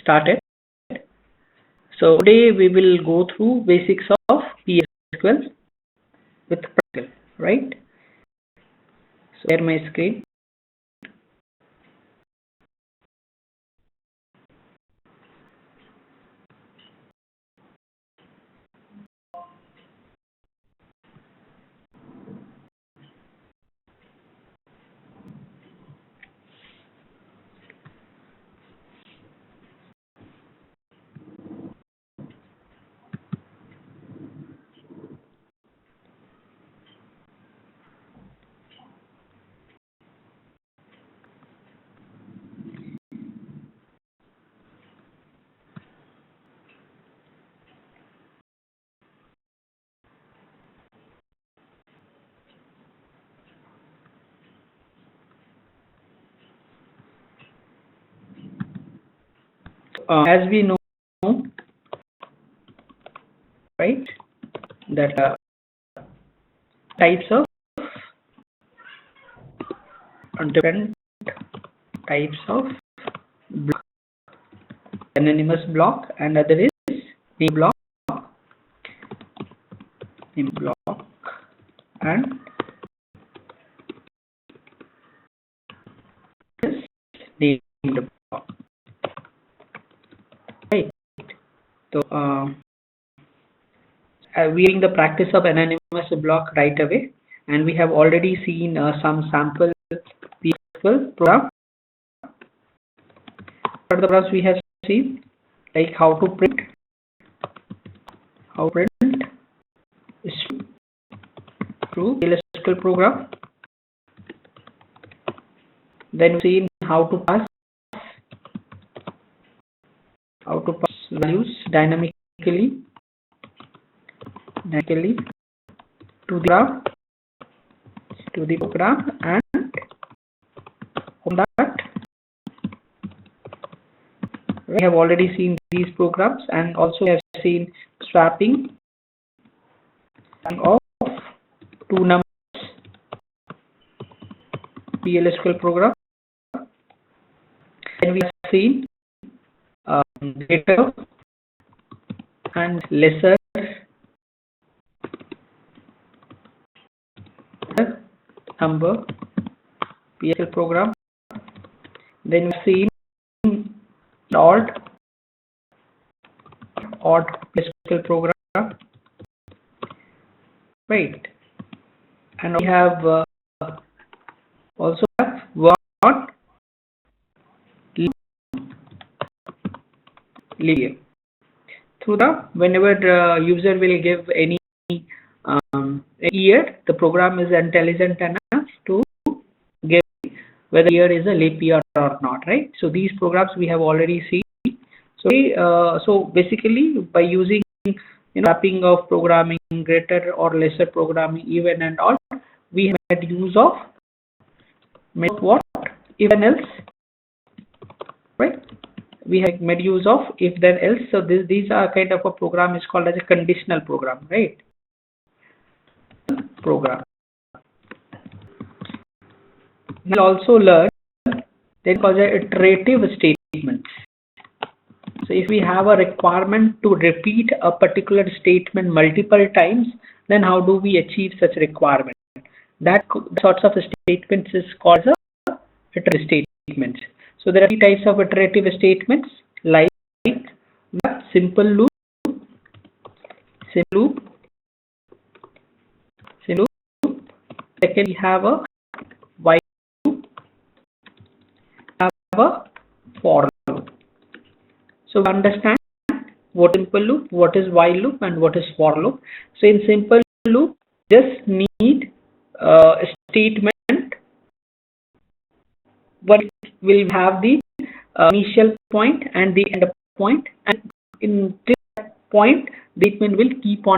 started. So today we will go through basics of PSQL with practical, right? So share my screen. As we know, right, that types of different types of block. Anonymous block and other is name block, and is named block. Right. So we are in the practice of anonymous block right away, and we have already seen some sample PSQL program. For the programs we have seen, like how to print through PSQL program. Then we've seen how to pass values dynamically to the program, and from that we have already seen these programs, and also have seen swapping of two numbers PLSQL program, and we have seen greater and lesser number PSQL program. Then we've seen odd PSQL program, right? And we have also have word linear. Through the whenever the user will give any year, the program is intelligent enough to give whether year is a leap year or not, right? So these programs we have already seen. So basically by using mapping of programming, greater or lesser programming, even and all, we have made use of what even else, right? We have made use of if then else. So these are kind of a program is called as a conditional program, right? Program. We'll also learn then called iterative statements. So if we have a requirement to repeat a particular statement multiple times, then how do we achieve such requirement? That sorts of statements is called as iterative statements. So there are three types of iterative statements, like simple loop, second we have a while loop, have a for loop. So understand what is simple loop, what is while loop, and what is for loop. So in simple loop, just need a statement. One will have the initial point and the end point, and in this point, the statement will keep on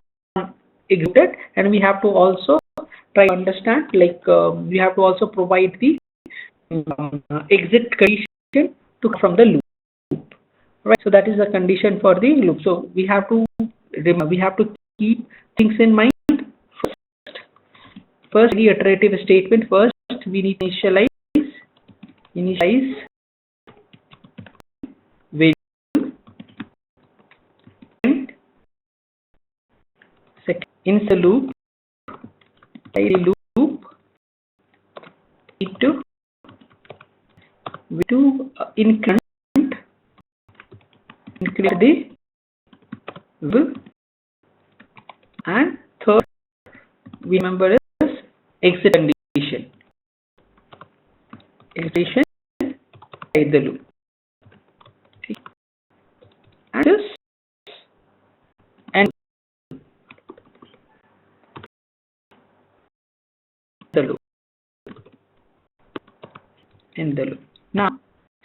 executed, and we have to also try to understand, like we have to also provide the exit condition to from the loop, right? So that is the condition for the loop. So we have to keep things in mind. First the iterative statement. First we need to initialize in the loop, need to increment the variable, and third we remember is exit condition inside the loop, and this and the loop in the loop. Now,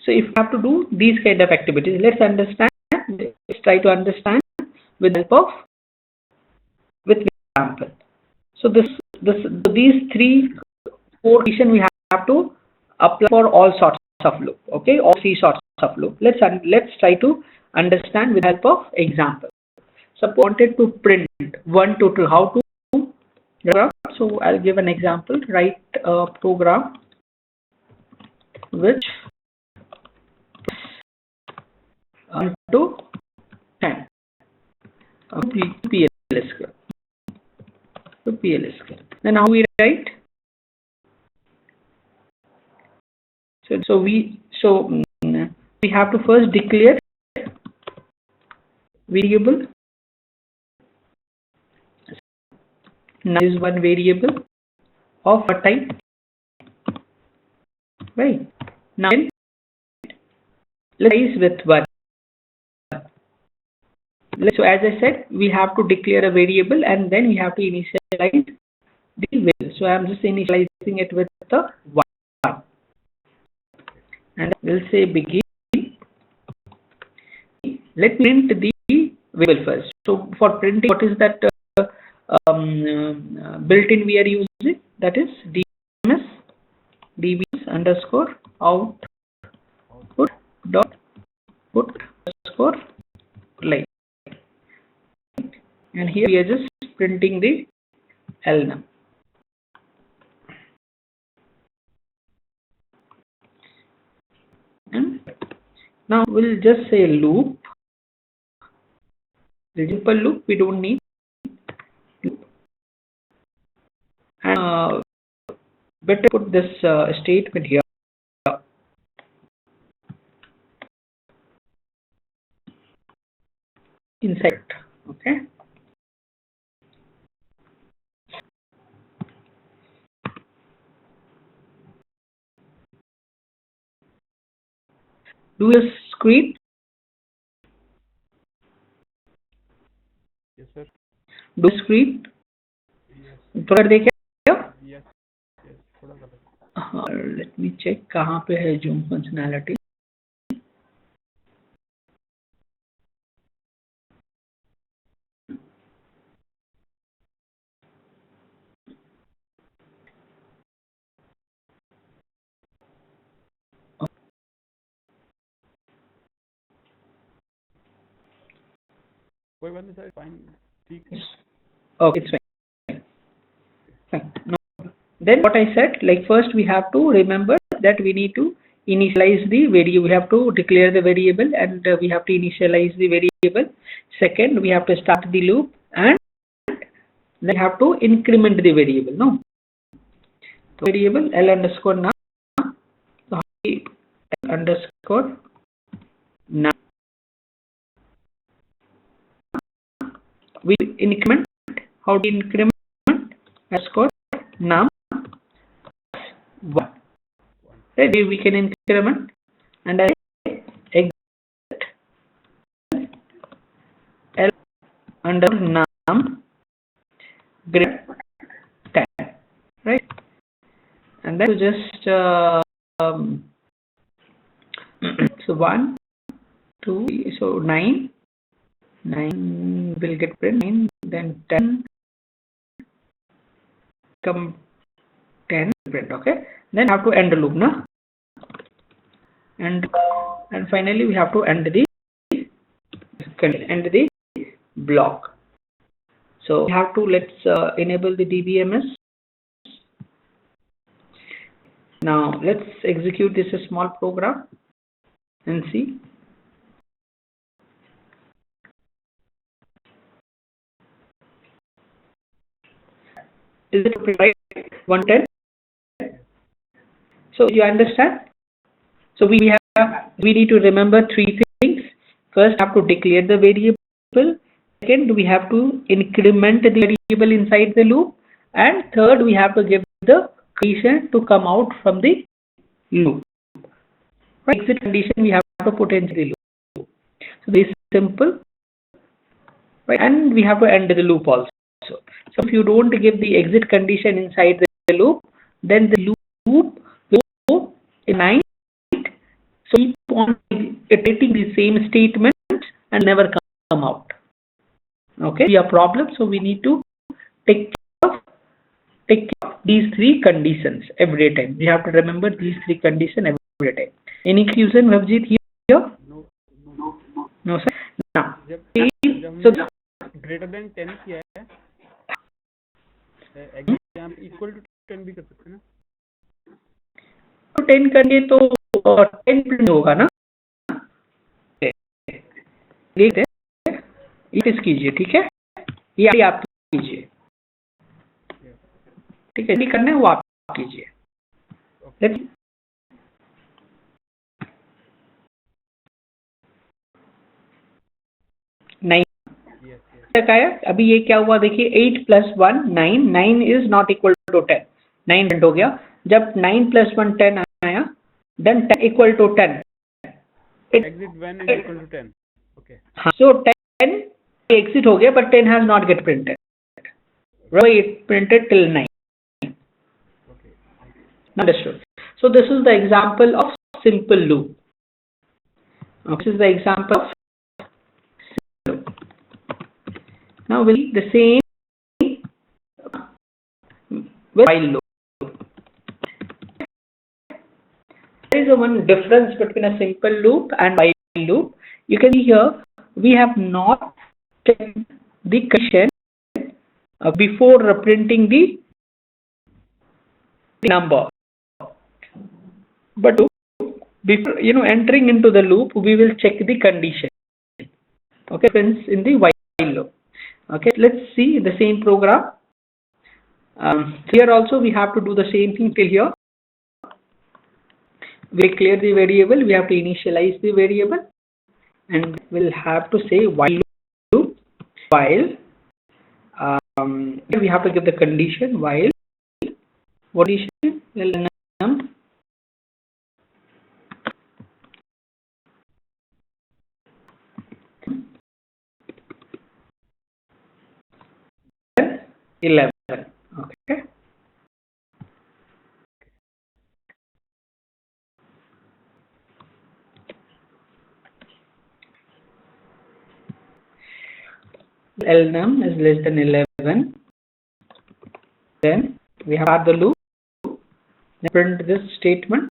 so if you have to do these kind of activities, let's try to understand with the help of example. So these 4 conditions we have to apply for all sorts of loop. Okay, all 3 sorts of loop. Let's try to understand with the help of example. Suppose I wanted to print 1 to 2. How to? So I'll give an example. Write a program which 1 to 10 PLSQL. So PLSQL. Then how we write? So we have to first declare variable. Now is one variable of a type, right? Now let's with 1. So as I said, we have to declare a variable and then we have to initialize the variable. So I am just initializing it with the 1, and we'll say begin. Let me print the variable first. So for printing, what is that built-in we are using? That is dbms underscore output dot put underscore line, and here we are just printing the lnum. And now we'll just say loop. The simple loop we don't need. And better put this statement here. Inside, okay. Do a script. Yes, sir. Do script. Yes. थोड़ा देखे क्या? Yes. Yes. थोड़ा सा. Let me check कहाँ पे है Zoom functionality. कोई बात नहीं सर, फाइन, ठीक है. Okay, it's fine. Fine. No. Then what I said, like first we have to remember that we need to initialize the variable. We have to declare the variable and we have to initialize the variable. Second, we have to start the loop and then have to increment the variable. No. So variable L underscore now. So L underscore now. We increment. How do you increment? Underscore num 1. Right? We can increment and I exit L under num greater 10. Right? And then you just so 1, 2, so 9 will get print 9, then 10 come 10 print. Okay, then have to end the loop, na? And finally we have to end the block. So we have to let's enable the DBMS. Now let's execute this small program and see. Is it right? 110. So you understand? So we need to remember three things. First, have to declare the variable. Second, we have to increment the variable inside the loop. And third, we have to give the condition to come out from the loop. Right? Exit condition we have to put in the loop. So this is simple. Right? And we have to end the loop also. So if you don't give the exit condition inside the loop, then the loop will go in night. So keep on iterating the same statements and never come out. Okay, we have problem, so we need to take care of these three conditions every time. We have to remember these three conditions every time. Any confusion, Bhavjit, here? No, sir. Now, so greater than 10 किया है, exit यहाँ पे equal to 10 भी कर सकते हैं ना? तो 10 करने तो 10 प्रिंट होगा ना? देखते हैं, इस कीजिए, ठीक है? ये आप कीजिए, ठीक है? नहीं करना है वो आप कीजिए. तक आया. अभी ये क्या हुआ देखिए, 8 + 1 9, 9 is not equal to 10. 9 print हो गया. जब 9 + 1 10 आया, then 10 equal to 10. Exit when is equal to 10. Okay. So 10 exit हो गया, but 10 has not get printed. Right, it printed till 9. Okay. Understood. So this is the example of simple loop. This is the example of simple loop. Now we'll do the same with while loop. There is one difference between a simple loop and while loop. You can see here we have not checked the condition before printing the number, but before entering into the loop, we will check the condition. Okay, friends, in the while loop. Okay, let's see the same program. Here also we have to do the same thing till here. We clear the variable, we have to initialize the variable, and we'll have to say while loop, while we have to give the condition while, what condition? Num 11. Okay. Lnum is less than 11. Then we have the loop. Print this statement.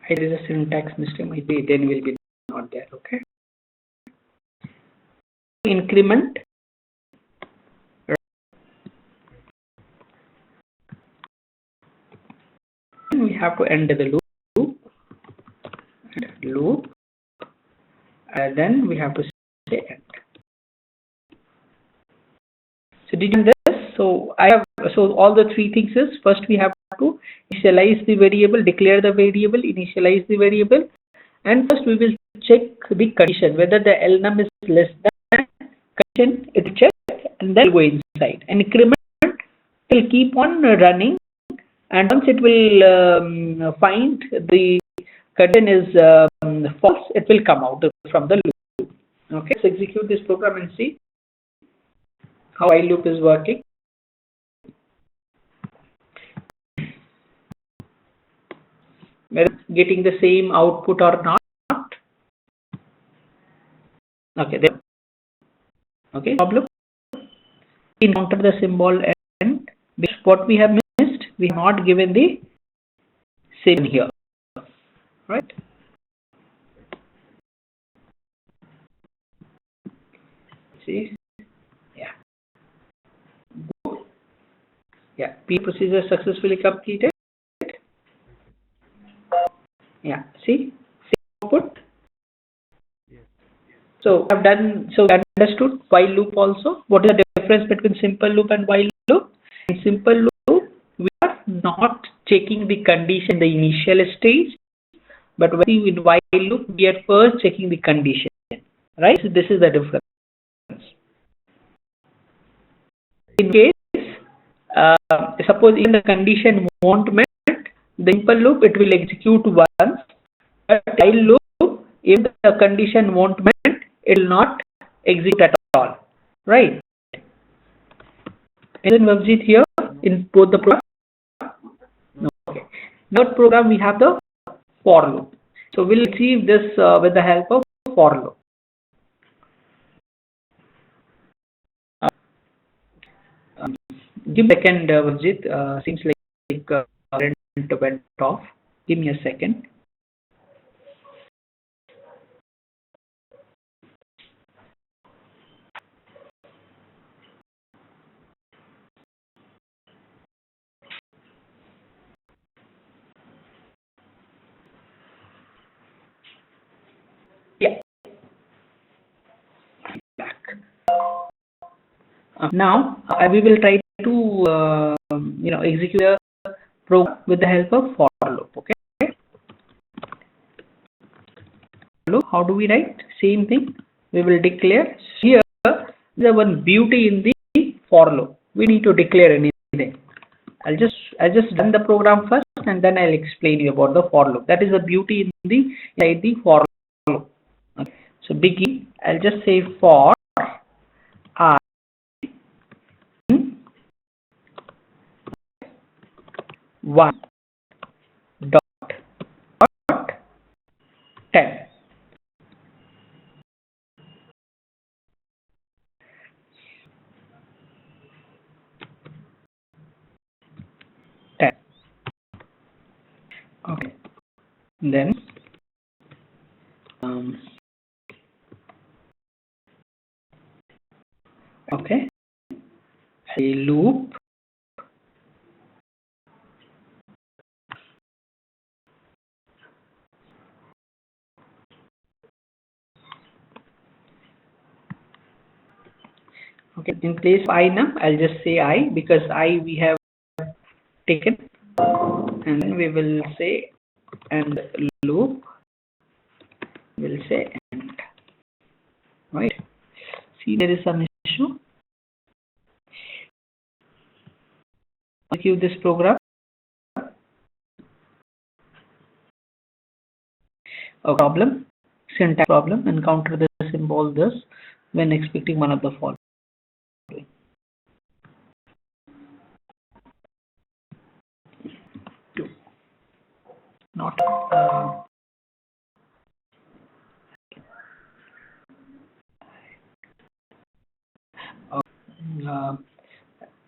There is a syntax mistake. Maybe then will be not there. Okay. Increment. And we have to end the loop. And then we have to say end. So did you do this? So all the three things is, first we have to initialize the variable, declare the variable, initialize the variable, and first we will check the condition whether the lnum is less than condition. It check and then go inside. And increment will keep on running, and once it will find the condition is false, it will come out from the loop. Okay, let's execute this program and see how while loop is working. Whether getting the same output or not. Okay, there. Okay, problem. Encounter the symbol and what we have missed, we have not given the same here. Right? See? Yeah. Yeah. P procedure successfully completed. Yeah. See? Same output. So I've done, so we understood while loop also. What is the difference between simple loop and while loop? In simple loop, we are not checking the condition in the initial stage, but when in while loop, we are first checking the condition, right? So this is the difference. In case, suppose in the condition won't met, the simple loop it will execute once, but while loop, if the condition won't met, it will not execute at all, right? Is it Vavjit here in both the program? No. Okay. Now program we have the for loop. So we'll achieve this with the help of for loop. Give me a second, Vavjit. Seems like current went off. Give me a second. Yeah. Back. Now we will try to execute the program with the help of for loop. Okay. How do we write? Same thing. We will declare here. The one beauty in the for loop. We need to declare anything. I'll just run the program first, and then I'll explain you about the for loop. That is the beauty in the inside the for loop. Okay. So begin. I'll just say for I 1 dot 10. Okay. Then okay, a loop okay, in place of I now I'll just say I, because I we have taken, and then we will say and loop will say end, right? See, there is some issue. Execute this program. A problem, syntax problem, encounter this symbol this when expecting one of the following. Not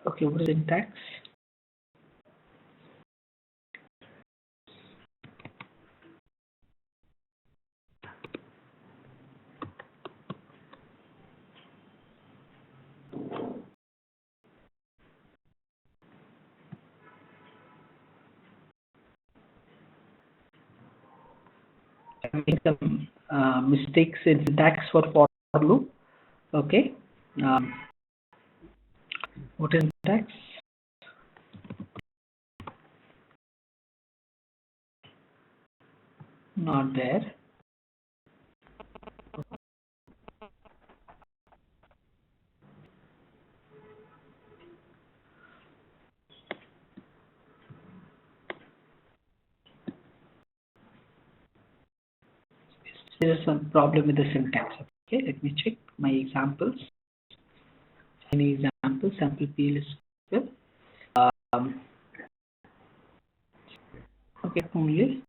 okay, what is syntax? I make some mistakes in syntax for loop. Okay. What is syntax? Not there. There is some problem with the syntax. Okay, let me check my examples. Any example? Sample PL is good. Okay, only.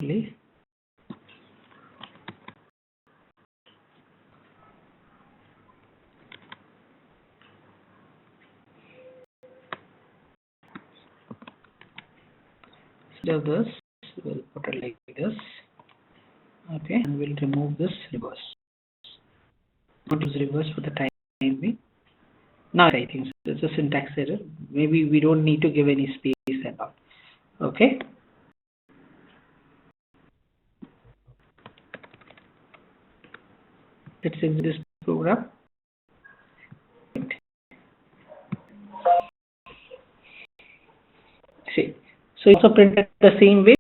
Only. Instead of this, we'll put it like this. Okay, and we'll remove this reverse. Not use reverse for the time being. Now I think it's a syntax error. Maybe we don't need to give any space at all. Okay. Let's exit this program. See, so it's also printed the same way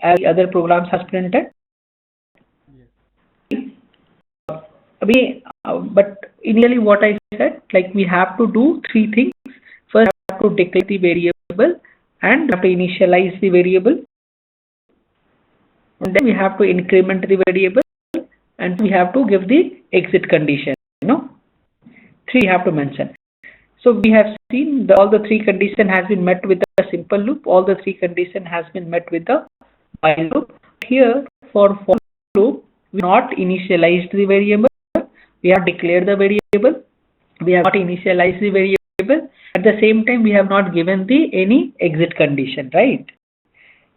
as the other programs has printed. But initially what I said, like we have to do three things. First, we have to declare the variable and we have to initialize the variable. And then we have to increment the variable and we have to give the exit condition. Three have to mention. So we have seen all the three condition has been met with the simple loop. All the three condition has been met with the while loop. Here for loop, we not initialized the variable. We have declared the variable. We have not initialized the variable. At the same time, we have not given the any exit condition, right?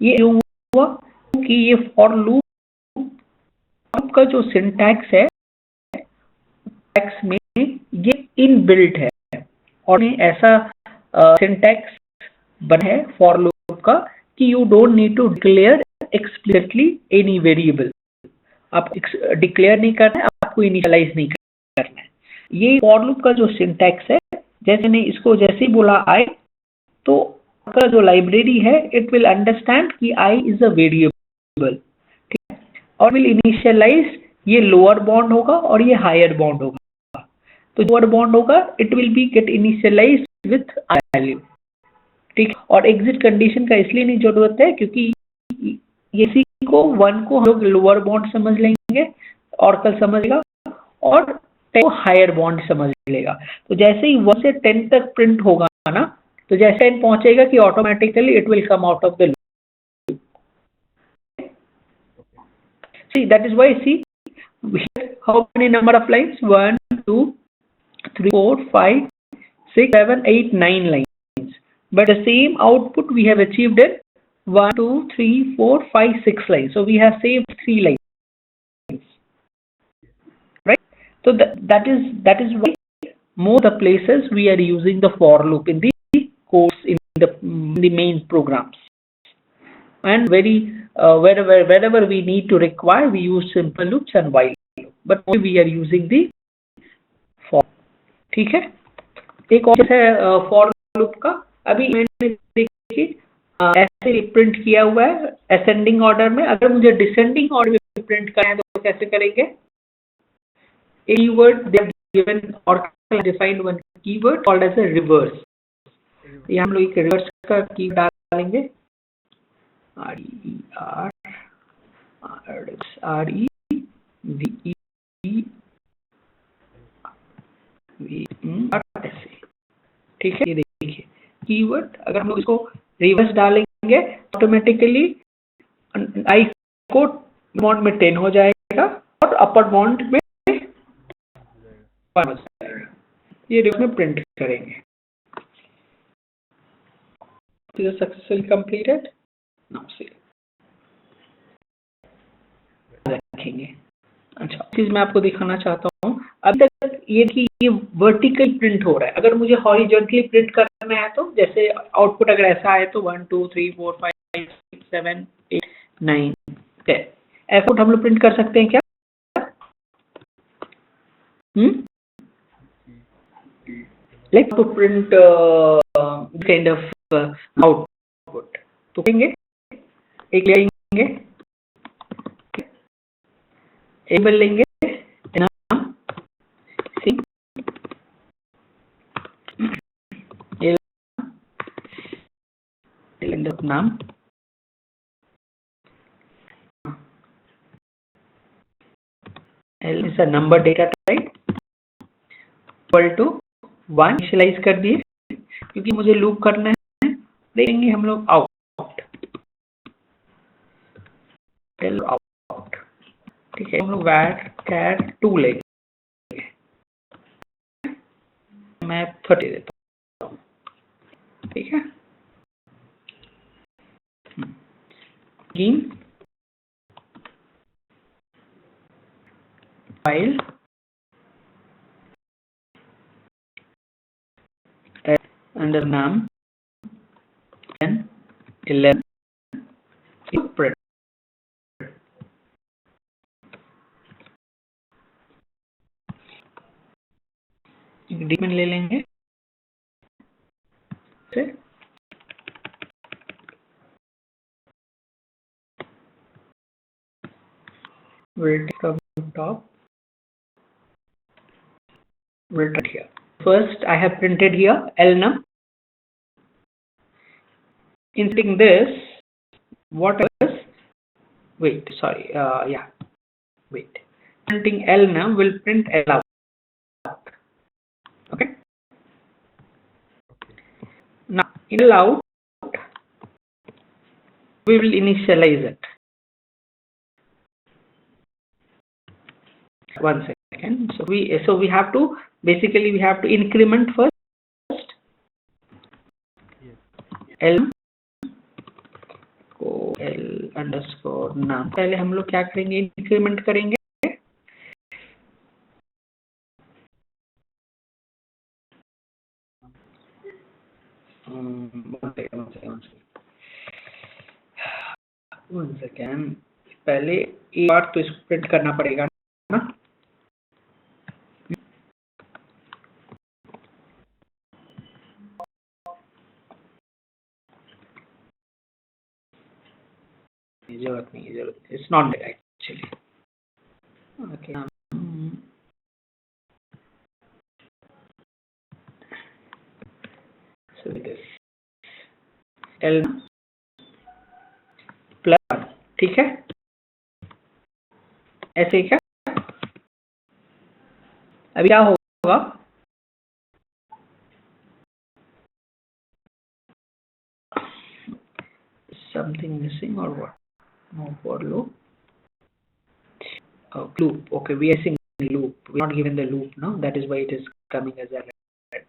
ये हुआ कि ये for loop का जो syntax है, syntax में ये inbuilt है और में ऐसा syntax बना है for loop का कि you don't need to declare explicitly any variable. आपको डिक्लेयर नहीं करना है, आपको इनिशियलाइज नहीं करना है. ये फॉर लूप का जो सिंटैक्स है, जैसे ने इसको जैसे ही बोला आई, तो आपका जो लाइब्रेरी है इट विल अंडरस्टैंड कि आई इज अ वेरिएबल, ठीक है, और विल इनिशियलाइज ये लोअर बाउंड होगा और ये हायर बाउंड होगा. तो लोअर बाउंड होगा it will be get initialize with value, ठीक. और एग्जिट कंडीशन का इसलिए नहीं जरूरत है क्योंकि ये सी को 1 को हम लोग लोअर बाउंड समझ लेंगे, ऑरेकल समझेगा, और 10 को हायर बाउंड समझ लेगा. तो जैसे ही 1 से 10 तक प्रिंट होगा ना, तो जैसे 10 पहुंचेगा कि automatically it will come out of the loop. See, that is why, see, how many number of lines? 1, 2, 3, 4, 5, 6, 7, 8, 9 lines. But the same output we have achieved in 1, 2, 3, 4, 5, 6 lines. So we have saved 3 lines, right? So that is why most the places we are using the for loop in the course in the main programs, and wherever we need to require, we use simple loops and while loop, but we are using the for. ठीक है. एक और है for loop का. अभी मैंने देखिए ऐसे प्रिंट किया हुआ है असेंडिंग ऑर्डर में. अगर मुझे डिसेंडिंग ऑर्डर में प्रिंट करना है तो कैसे करेंगे? कीवर्ड दे हैव गिवन और defined one keyword called as a reverse. ये हम लोग एक रिवर्स का की डालेंगे, ठीक है. ये देखिए कीवर्ड, अगर हम लोग इसको रिवर्स डालेंगे ऑटोमेटिकली आई को बाउंड में 10 हो जाएगा और अपर बाउंड में 1 हो जाएगा. ये रिवर्स में प्रिंट करेंगे. Successfully completed. नाउ सी रखेंगे. अच्छा, चीज मैं आपको दिखाना चाहता हूँ. अभी तक ये वर्टिकल प्रिंट हो रहा है. अगर मुझे हॉरिजॉन्टली प्रिंट करना है तो जैसे आउटपुट अगर ऐसा आए तो 1 2 3 4 5 6 7 8 9 10 ऐसा हम लोग प्रिंट कर सकते हैं क्या? Let's to print kind of output. तो करेंगे एक लेंगे, एबल लेंगे नाम सी नाम L is a number data type equal to 1 initialise कर दिए क्योंकि मुझे लूप करना है. देखेंगे हम लोग आउट L आउट, ठीक है. हम लोग var 2 लेंगे, मैं 30 देता हूँ, ठीक है. file under num and 11 print. डीमेन ले लेंगे से we'll take from top, we'll write here. First I have printed here lnum. Inserting this, what is, wait, sorry, yeah, wait, printing lnum will print l out. Okay, now in l out we will initialize it. One second. So we have to basically we have to increment first. Yes. L को L underscore num. पहले हम लोग क्या करेंगे, increment करेंगे. One second. पहले एक बार तो इसको प्रिंट करना पड़ेगा ना. जरूरत नहीं, जरूरत. It's not that actually. Okay. So this L plus, ठीक है, ऐसे क्या अभी क्या होगा, something missing or what? No, for loop. Oh, loop. Okay, we are missing loop. We're not given the loop now. That is why it is coming as a red.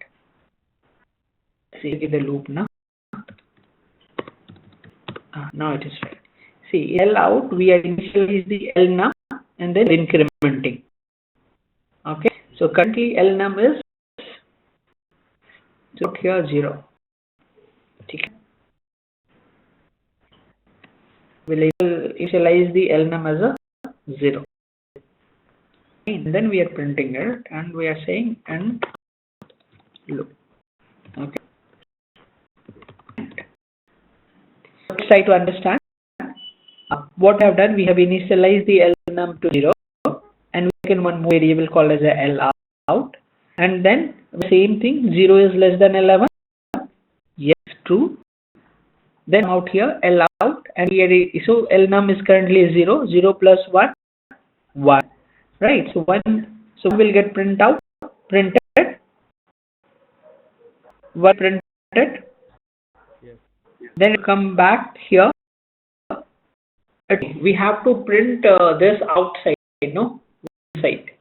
See, give the loop now. Now it is red. See, L out, we are initialize the L num and then incrementing. Okay, so currently L num is put here 0. Okay. We'll initialize the L num as a 0. And then we are printing it and we are saying and loop. Okay. Let's try to understand. What I have done, we have initialized the L num to 0 and we can one variable called as a L out, and then the same thing, 0 is less than 11. Yes, true. Then out here L out, and here so L num is currently 0. 0 plus 1, 1. Right. So 1. So we will get printed. 1 printed. Yes. Then come back here. Okay, we have to print this outside, no, inside,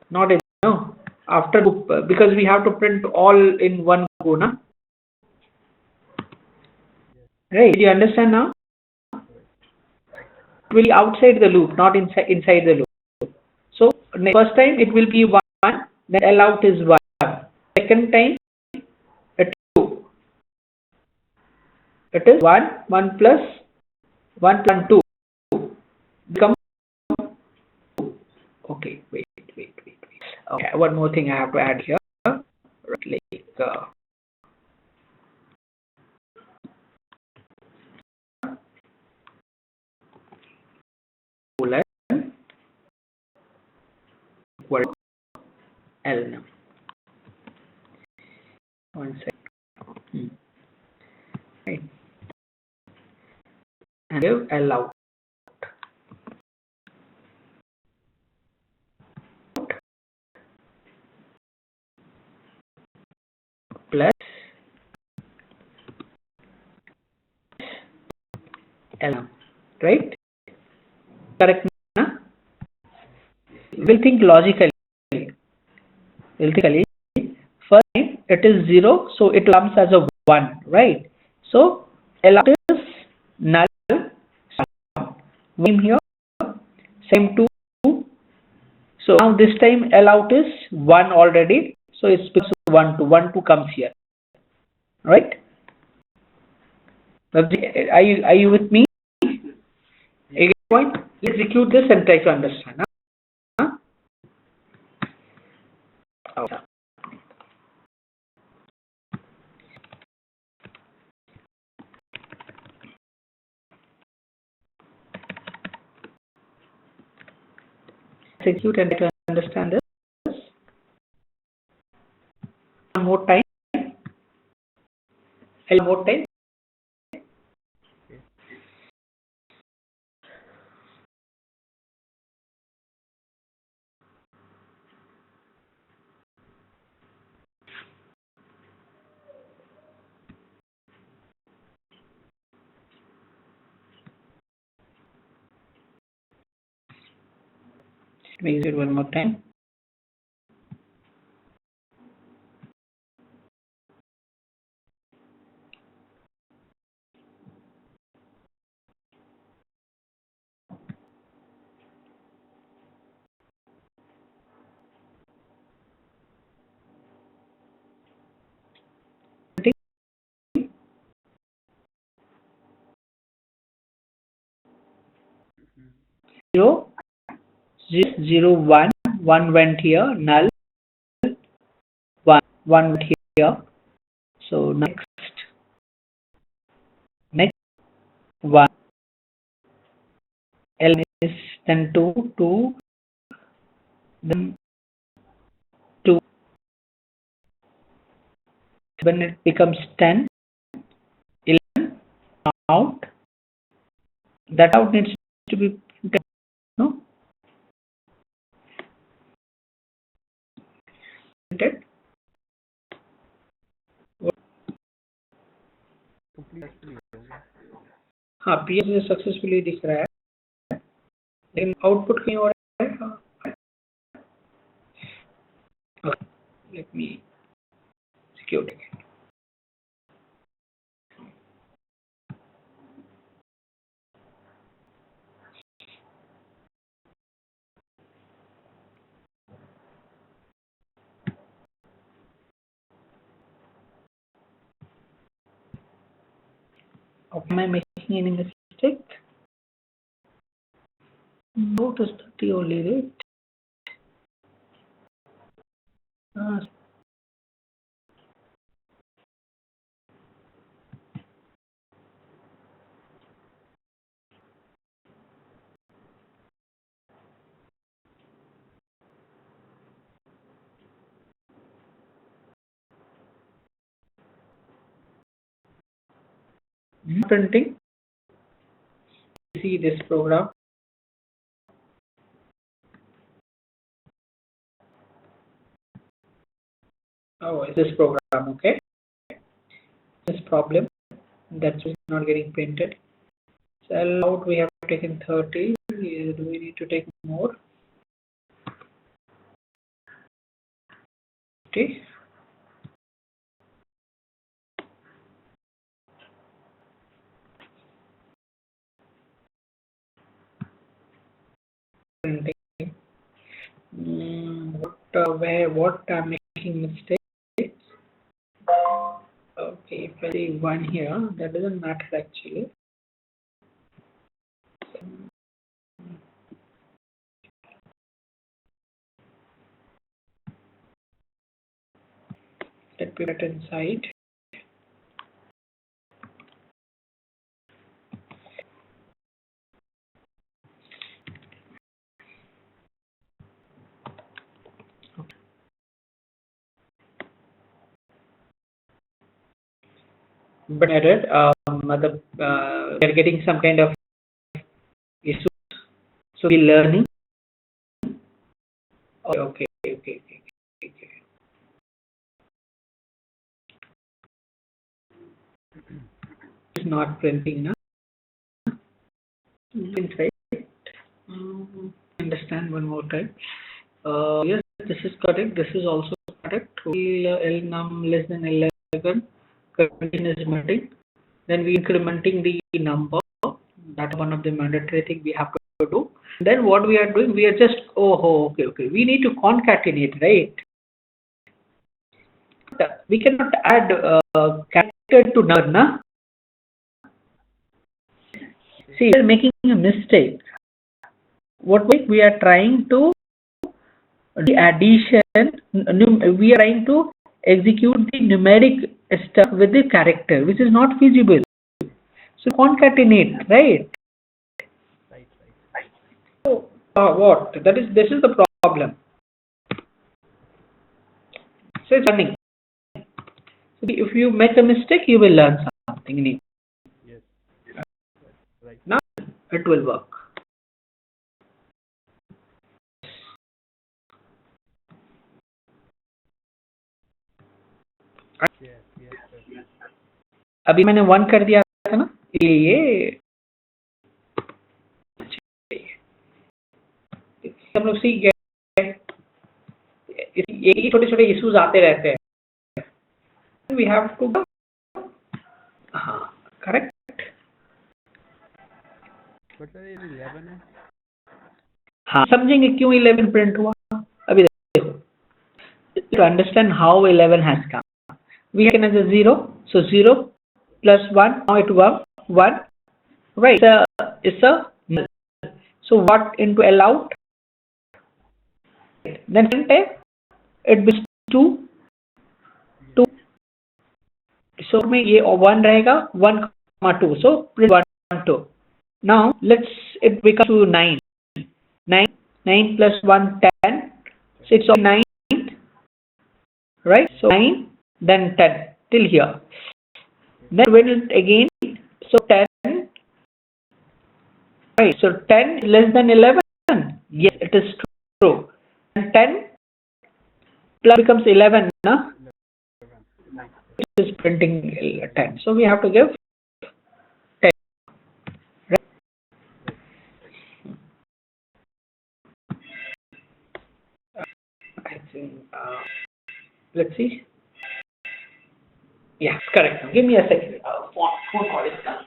not in, no, after loop, because we have to print all in one go, na? Right? Do you understand now? It will be outside the loop, not inside the loop. So first time it will be 1, then L out is 1. Second time 2. It is 1 plus 1 plus 2 become 2. Okay, wait. Okay, one more thing I have to add here. Like colon equal L num. One second. Right. And give L out. Plus L num. Right? Correct? Na? We'll think logically. First time it is 0, so it comes as a 1, right? So L out is null. Same here, same 2, So now this time L out is 1 already. So it's 1 2. 1 2 comes here. Right? Are you with me? Again, point. Let's execute this and try to understand. Huh? Okay. Execute and try to understand this. One more time. One more time. Let me use it one more time. Zero, 0, 1, 1 went here, null, 1 went here. So next 1, L is then 2, 2, then 2. When it becomes 10, 11, out. That out needs to be printed, no? Printed. हाँ P S successfully दिख रहा है लेकिन output कहीं और है let me execute again. Am I making any mistake? No, it is 30 only, right? Printing. See this program. Oh, is this program okay? This problem that's not getting printed. So out we have taken 30. Do we need to take more? Okay. Printing. What I'm making mistakes. Okay, if I see 1 here, that doesn't matter actually. Let me put it inside. But added, we are getting some kind of issues. So we learning. Okay. It's not printing now. Right. Understand one more time. Yes, this is correct. This is also correct. L num less than 11. Condition is meeting. Then we incrementing the number. That's one of the mandatory thing we have to to do. Then what we are doing, we are just, okay. We need to concatenate, right? We cannot add character to number, na? See, we are making a mistake. What we are trying to the addition, we are trying to execute the numeric stuff with the character, which is not feasible. So concatenate, right? So what? This is the problem. So it's learning. So if you make a mistake, you will learn something new. Yes. Right. Now it will work. Yes. अभी मैंने 1 कर दिया था ना, ये हम लोग सीख गए. ये छोटे इश्यूज आते रहते हैं. We have to, हाँ, correct. But sir, ये 11 है. हाँ, समझेंगे क्यों 11 प्रिंट हुआ. अभी देखो, to understand how 11 has come, we have as a 0, so 0 plus 1, now it was 1, right? It's a null. So what into L out? Then it becomes 2. So में ये 1 रहेगा, 1, 2. So print 1, 2. Now it becomes to 9. 9 plus 1, 10. So it's 9, right? So 9, then 10 till here. Then when it again, so 10, right? So 10 is less than 11. Yes, it is true. And 10 plus becomes 11, na? It is printing 10. So we have to give 10. Right? I think, let's see. Yeah, correct. Give me a second. Phone call is done.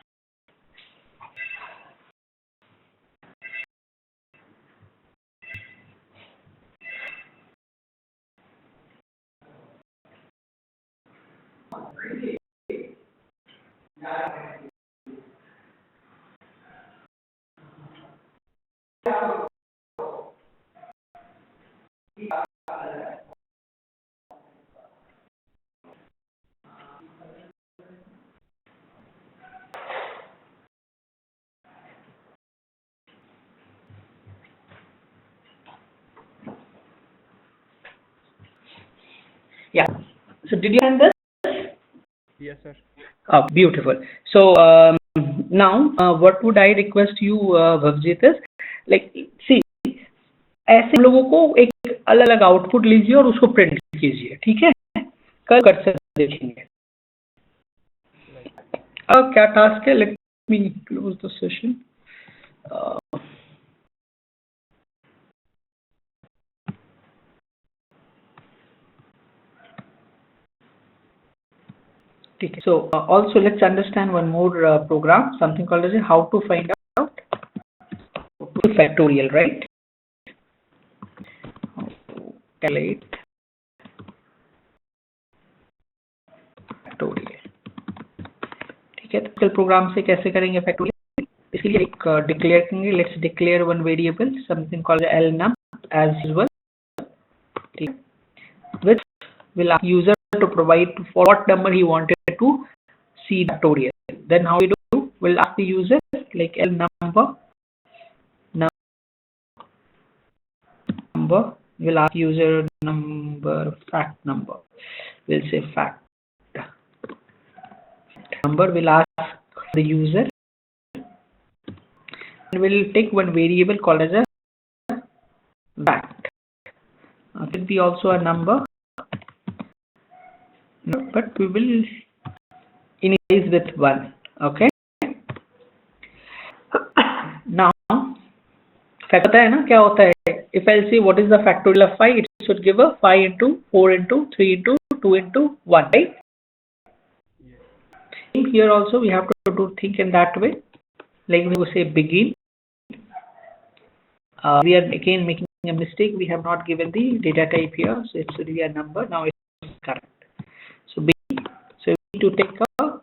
Yeah. So did you end this? Yes, sir. Oh, beautiful. So now, what would I request you, Bhavjit, is like, see, ऐसे लोगों को एक अलग output लीजिए और उसको print कीजिए, ठीक है? कल कर सकते देखेंगे. अब क्या टास्क है? Let me close the session. Okay. So also let's understand one more program, something called as how to find out factorial, right? Calculate factorial. ठीक है, तो प्रोग्राम से कैसे करेंगे factorial? इसके लिए एक डिक्लेयर करेंगे. Let's declare one variable, something called lnum as usual, which will ask user to provide for what number he wanted to see factorial. Then how we do? We'll ask the user like L number. We'll ask user number, fact number. We'll say fact number. We'll ask the user, and we'll take one variable called as a fact. It could be also a number. No, but we will initialize with 1. Okay. Now, पता है ना क्या होता है? If I'll see what is the factorial of 5, it should give a 5 into 4 into 3 into 2 into 1, right? Yes. Here also we have to think in that way. Like we will say begin We are again making a mistake. We have not given the data type here, so it should be a number. Now it's correct. So B. So we need to take a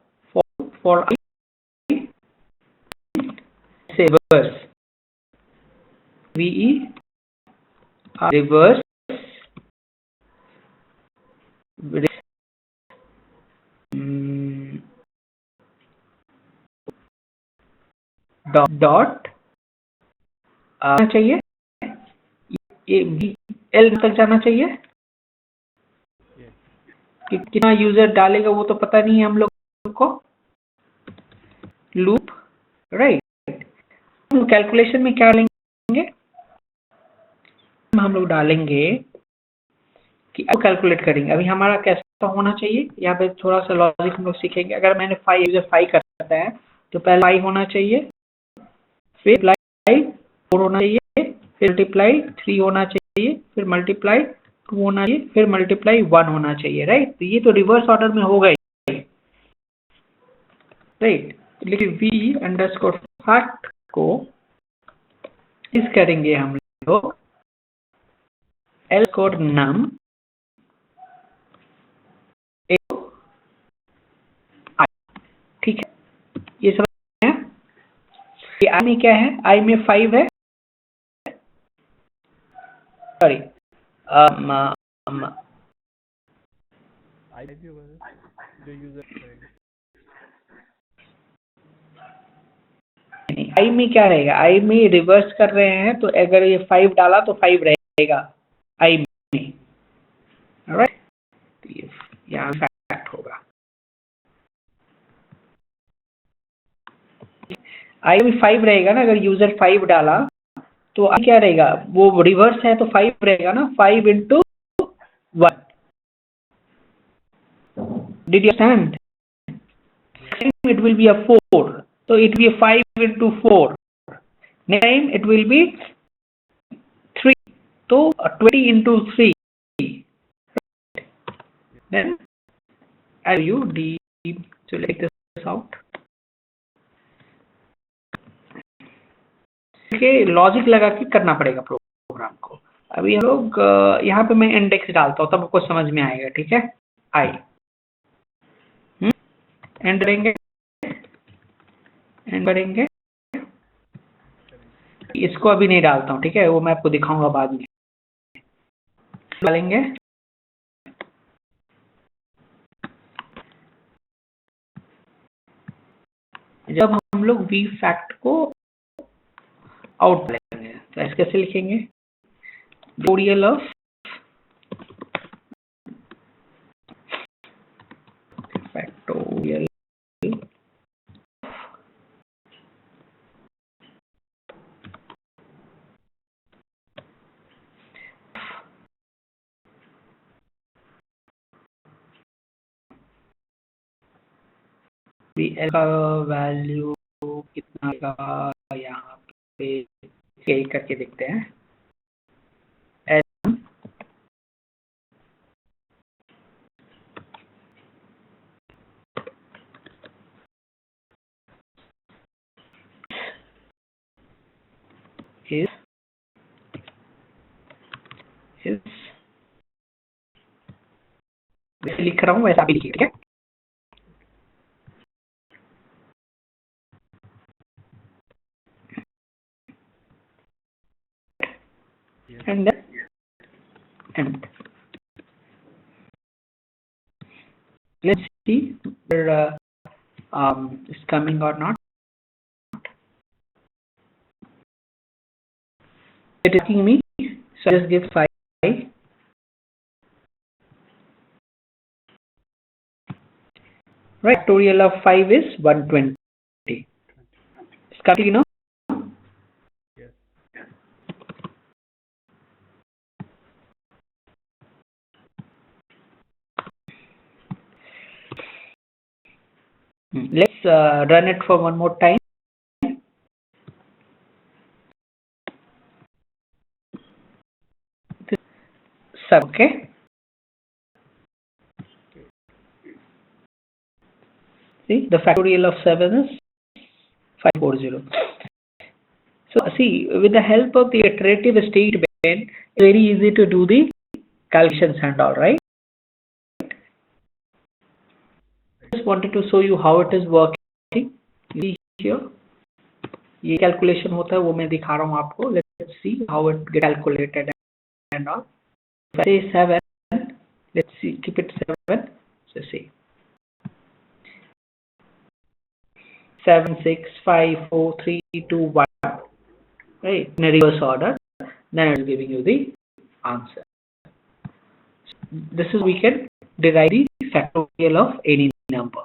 for I say reverse. VE reverse dot चाहिए ये L तक जाना चाहिए कि कितना user डालेगा वो तो पता नहीं है हम लोग को लूप राइट कैलकुलेशन में क्या लेंगे हम लोग डालेंगे कि अब कैलकुलेट करेंगे अभी हमारा कैसा होना चाहिए यहाँ पे थोड़ा सा लॉजिक हम लोग सीखेंगे अगर मैंने 5 यूजर 5 करता है तो पहले 5 होना चाहिए फिर मल्टीप्लाई 4 होना चाहिए फिर मल्टीप्लाई 3 होना चाहिए फिर मल्टीप्लाई 2 होना चाहिए फिर मल्टीप्लाई 1 होना चाहिए राइट तो ये तो रिवर्स ऑर्डर में होगा राइट लेकिन वी अंडरस्कोर फैक्ट को इस करेंगे हम लोग एल कोड नम ठीक है ये समझ है ये आई में क्या है आई में 5 है सॉरी आई में क्या रहेगा आई में रिवर्स कर रहे हैं तो अगर ये 5 डाला तो 5 रहेगा आई में राइट यहाँ फैक्ट होगा आई में 5 रहेगा ना अगर यूजर 5 डाला तो आई क्या रहेगा वो रिवर्स है तो 5 रहेगा ना 5 into 1 did you understand it will be a 4 so it will be a 5 into 4 next time it will be 3 so 20 into 3 then as you deep to take this out के लॉजिक लगा के करना पड़ेगा programme को अभी हम लोग यहाँ पे मैं इंडेक्स डालता हूँ तब आपको समझ में आएगा ठीक है आई एंड करेंगे एंड करेंगे इसको अभी नहीं डालता हूँ ठीक है वो मैं आपको दिखाऊंगा बाद में डालेंगे जब हम लोग वी फैक्ट को आउट लेंगे तो ऐसे कैसे लिखेंगे फैक्टोरियल ऑफ फैक्टोरियल का वैल्यू कितना का यहाँ पे करके देखते हैं वैसे लिख रहा हूँ वैसा भी लिखिए ठीक है and let's see whether it's coming or not. It is asking me, so just give 5. Right, factorial of 5 is 120. It's correct, you know? Let's run it for one more time. Okay. See, the factorial of 7 is 540. So see, with the help of the iterative statement, it's very easy to do the calculations and all, right? Just wanted to show you how it is working. See here, ये calculation होता है वो मैं दिखा रहा हूँ आपको. Let's see how it get calculated and all. If I say 7, let's see, keep it 7. So see, 7, 6, 5, 4, 3, 2, 1. Right, in a reverse order. Then I'm giving you the answer. This is we can derive the factorial of any number.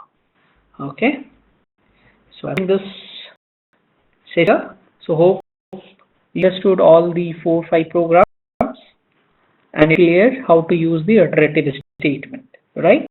Okay. So I think this is here. So hope you understood all the 4-5 programs and clear how to use the iterative statement, right?